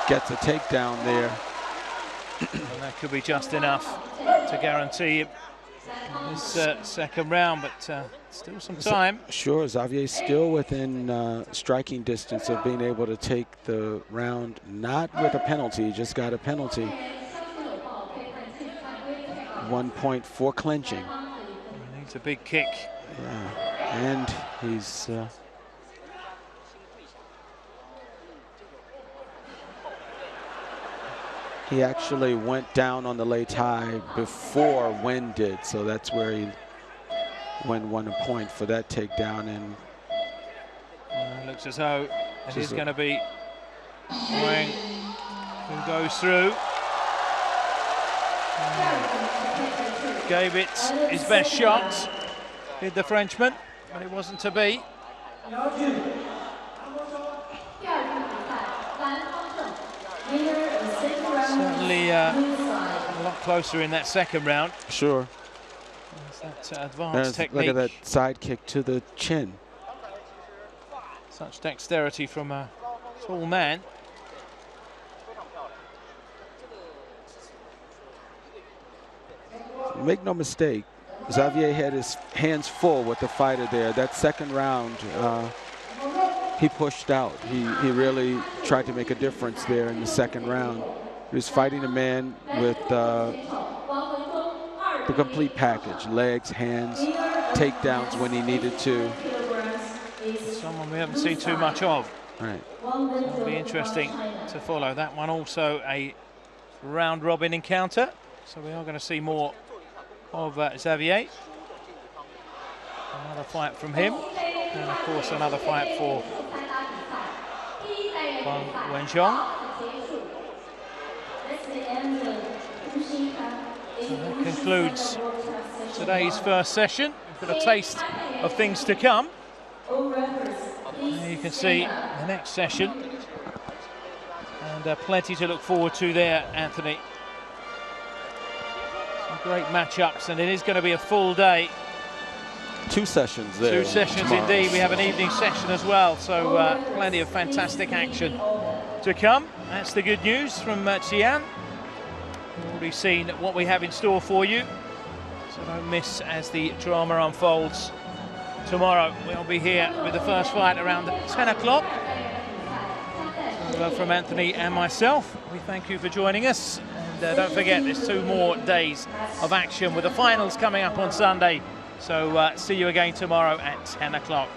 Speaker 2: gets a takedown there.
Speaker 1: And that could be just enough to guarantee this second round, but still some time.
Speaker 2: Sure, Xavier's still within striking distance of being able to take the round, not with a penalty, just got a penalty. 1 point for clenching.
Speaker 1: He needs a big kick.
Speaker 2: Yeah, and he's he actually went down on the lei tai before Nguyen did, so that's where Nguyen won a point for that takedown. And
Speaker 1: looks as though it is going to be Nguyen who goes through. Gave it his best shot, did the Frenchman, but it wasn't to be. Certainly a lot closer in that second round.
Speaker 2: Sure.
Speaker 1: There's that advanced technique.
Speaker 2: Look at that side kick to the chin.
Speaker 1: Such dexterity from a tall man.
Speaker 2: Make no mistake, Xavier had his hands full with the fighter there. That second round, he pushed out. He really tried to make a difference there in the second round. He was fighting a man with the complete package, legs, hands, takedowns when he needed to.
Speaker 1: Someone we haven't seen too much of.
Speaker 2: Right.
Speaker 1: It'll be interesting to follow. That one also a round-robin encounter, so we are going to see more of Xavier. Another fight from him, and of course another fight for Wenxiong. So that concludes today's first session. We've got a taste of things to come. And you can see the next session, and plenty to look forward to there, Anthony. Some great matchups, and it is going to be a full day.
Speaker 2: 2 sessions there.
Speaker 1: 2 sessions tomorrow. Indeed. We have an evening session as well, so plenty of fantastic action to come. That's the good news from Xi'an. We've already seen what we have in store for you, so don't miss as the drama unfolds. Tomorrow we'll be here with the first fight around 10 o'clock. So, from Anthony and myself, we thank you for joining us. And don't forget, there's 2 more days of action with the finals coming up on Sunday. So see you again tomorrow at 10 o'clock.